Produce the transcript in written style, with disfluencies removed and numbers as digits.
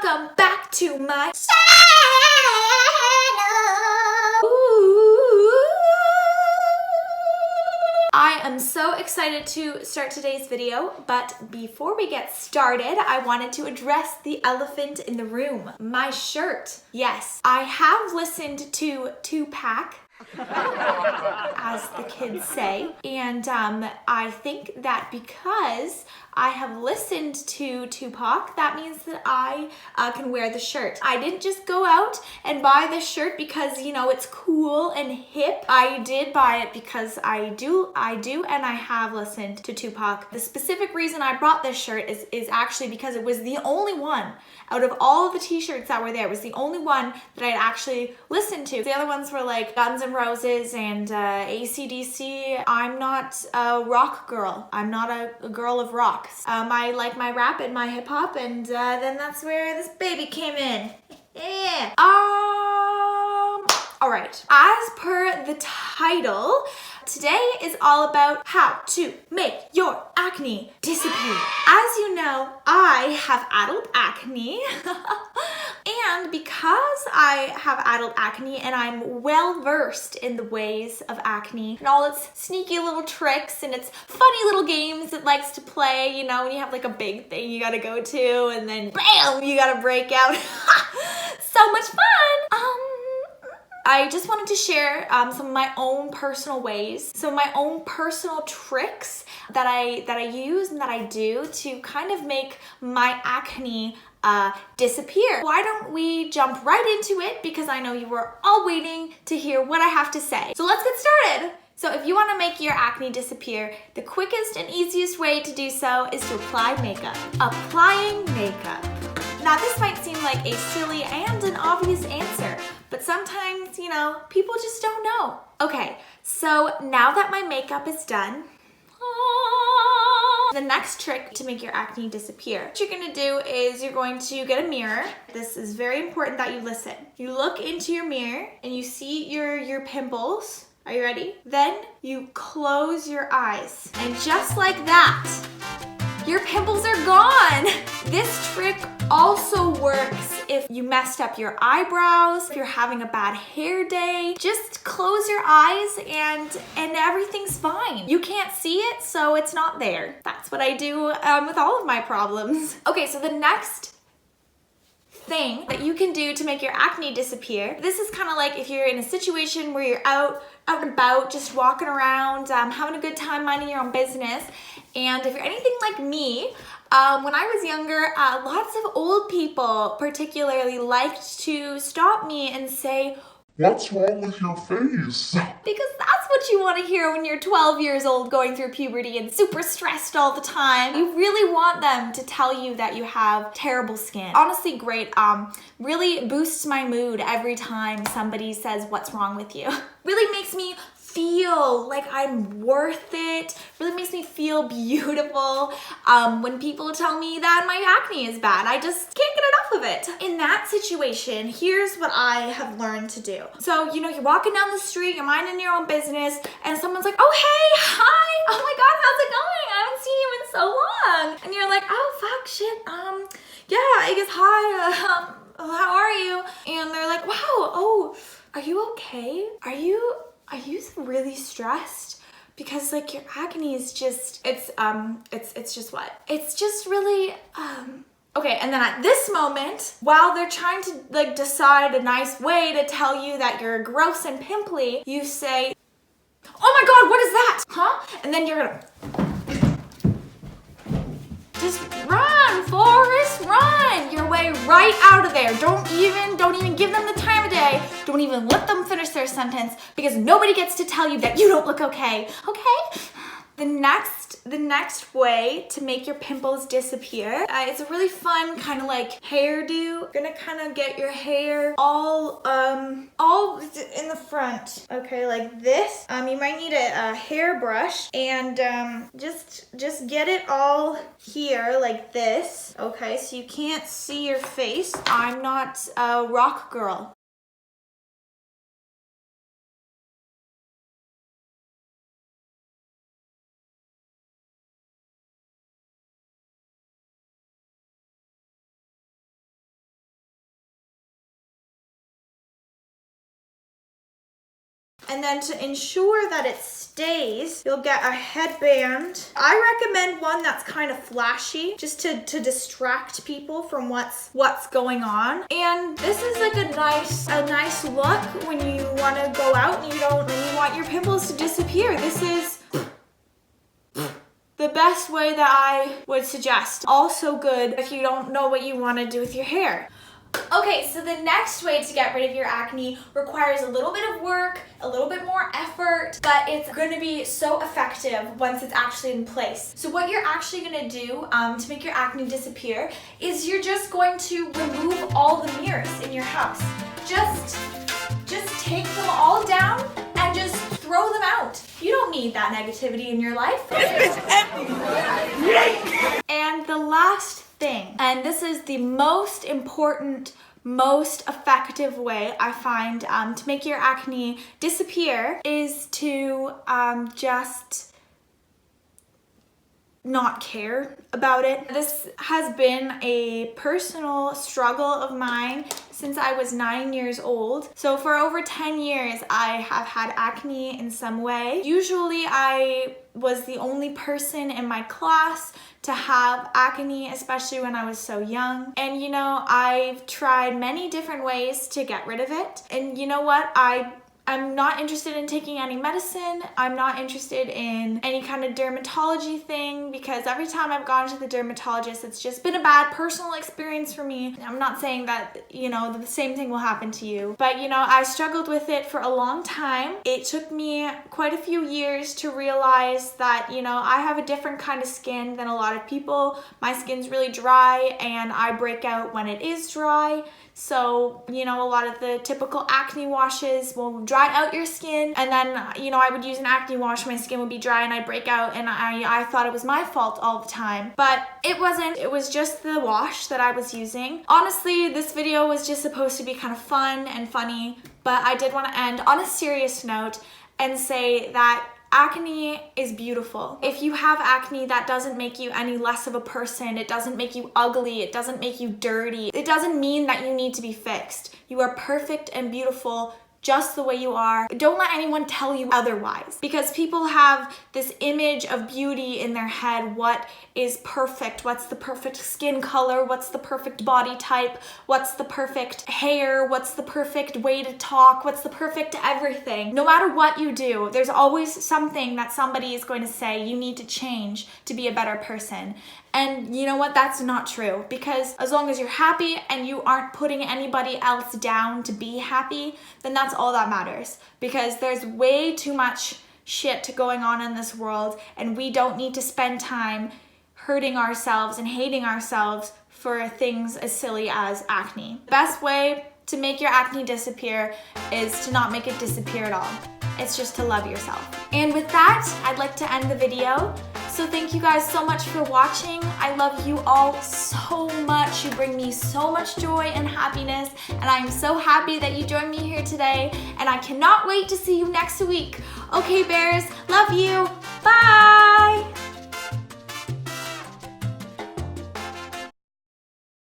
welcome back to my channel. I am so excited to start today's video, but before we get started, I wanted to address the elephant in the room, my shirt. Yes, I have listened to Tupac, as the kids say, and I think that because I have listened to Tupac, that means that I can wear the shirt. I didn't just go out and buy this shirt because, you know, it's cool and hip. I did buy it because I do, and I have listened to Tupac. The specific reason I brought this shirt is actually because it was the only one out of all of the t-shirts that were there. It was the only one that I'd actually listened to. The other ones were like Guns N' Roses and AC/DC. I'm not a rock girl. I'm not a girl of rock. I like my rap and my hip hop, and then that's where this baby came in. Yeah. All right. As per the title, today is all about how to make your acne disappear. As you know, I have adult acne. And because I have adult acne and I'm well versed in the ways of acne and all its sneaky little tricks and its funny little games it likes to play, you know, when you have like a big thing you gotta go to and then bam, you gotta break out. So much fun! I just wanted to share some of my own personal ways, some of my own personal tricks that I use and that I do to kind of make my acne disappear. Why don't we jump right into it, because I know you were all waiting to hear what I have to say. So let's get started. So if you want to make your acne disappear, the quickest and easiest way to do so is to apply makeup. Applying makeup. Now this might seem like a silly and an obvious answer, but sometimes, you know, people just don't know. Okay, so now that my makeup is done, the next trick to make your acne disappear, what you're gonna do is you're going to get a mirror. This is very important that you listen. You look into your mirror and you see your pimples. Are you ready? Then you close your eyes. And just like that, your pimples are gone. This trick also works if you messed up your eyebrows, if you're having a bad hair day. Just close your eyes and everything's fine. You can't see it, so it's not there. That's what I do with all of my problems. Okay, so the next thing that you can do to make your acne disappear, this is kind of like if you're in a situation where you're out and about, just walking around, having a good time, minding your own business. And if you're anything like me, when I was younger, lots of old people particularly liked to stop me and say, "What's wrong with your face?" Because that's what you want to hear when you're 12 years old going through puberty and super stressed all the time. You really want them to tell you that you have terrible skin. Honestly, great. Really boosts my mood every time somebody says, "What's wrong with you?" Really makes me feel like I'm worth it. Really makes me feel beautiful. When people tell me that my acne is bad, I just can't get enough of it. In that situation, here's what I have learned to do. So, you know, you're walking down the street, you're minding your own business, and someone's like, "Oh, hey, hi, oh my God, how's it going? I haven't seen you in so long." And you're like, "Oh, fuck, shit, yeah, I guess, hi, how are you?" And they're like, "Wow, oh, are you okay? Are you really stressed? Because like your acne is just, it's just what? It's just really, Okay, and then at this moment, while they're trying to like decide a nice way to tell you that you're gross and pimply, you say, "Oh my God, what is that? Huh?" And then you're gonna just run, Forrest, run your way right out of there. Don't even give them the time of day. Don't even let them finish their sentence, because nobody gets to tell you that you don't look okay. Okay? The next way to make your pimples disappear, it's a really fun kind of like hairdo. You're gonna kind of get your hair all in the front, okay, like this. You might need a hairbrush and just get it all here like this, okay, so you can't see your face. I'm not a rock girl. And then to ensure that it stays, you'll get a headband. I recommend one that's kind of flashy, just to distract people from what's going on. And this is like a nice look when you want to go out and you want your pimples to disappear. This is the best way that I would suggest. Also good if you don't know what you want to do with your hair. Okay, so the next way to get rid of your acne requires a little bit of work, a little bit more effort, but it's going to be so effective once it's actually in place. So what you're actually going to do to make your acne disappear is you're just going to remove all the mirrors in your house. Just take them all down and just throw them out. You don't need that negativity in your life. And the last thing, and this is the most important, most effective way I find to make your acne disappear, is to just not care about it. This has been a personal struggle of mine since I was 9 years old. So for over 10 years, I have had acne in some way. Usually I was the only person in my class to have acne, especially when I was so young. And you know, I've tried many different ways to get rid of it. And you know what? I'm not interested in taking any medicine. I'm not interested in any kind of dermatology thing, because every time I've gone to the dermatologist, it's just been a bad personal experience for me. I'm not saying that, you know, the same thing will happen to you, but you know, I struggled with it for a long time. It took me quite a few years to realize that, you know, I have a different kind of skin than a lot of people. My skin's really dry and I break out when it is dry. So, you know, a lot of the typical acne washes will dry out your skin, and then, you know, I would use an acne wash, my skin would be dry and I'd break out, and I thought it was my fault all the time. But it wasn't. It was just the wash that I was using. Honestly, this video was just supposed to be kind of fun and funny, but I did want to end on a serious note and say that acne is beautiful. If you have acne, that doesn't make you any less of a person. It doesn't make you ugly. It doesn't make you dirty. It doesn't mean that you need to be fixed. You are perfect and beautiful just the way you are. Don't let anyone tell you otherwise, because people have this image of beauty in their head. What is perfect? What's the perfect skin color? What's the perfect body type? What's the perfect hair? What's the perfect way to talk? What's the perfect everything? No matter what you do, there's always something that somebody is going to say you need to change to be a better person. And you know what? That's not true, because as long as you're happy and you aren't putting anybody else down to be happy, then that's all that matters. Because there's way too much shit going on in this world, and we don't need to spend time hurting ourselves and hating ourselves for things as silly as acne. The best way to make your acne disappear is to not make it disappear at all. It's just to love yourself. And with that, I'd like to end the video. So thank you guys so much for watching. I love you all so much. You bring me so much joy and happiness, and I'm so happy that you joined me here today, and I cannot wait to see you next week. Okay, bears, love you. Bye.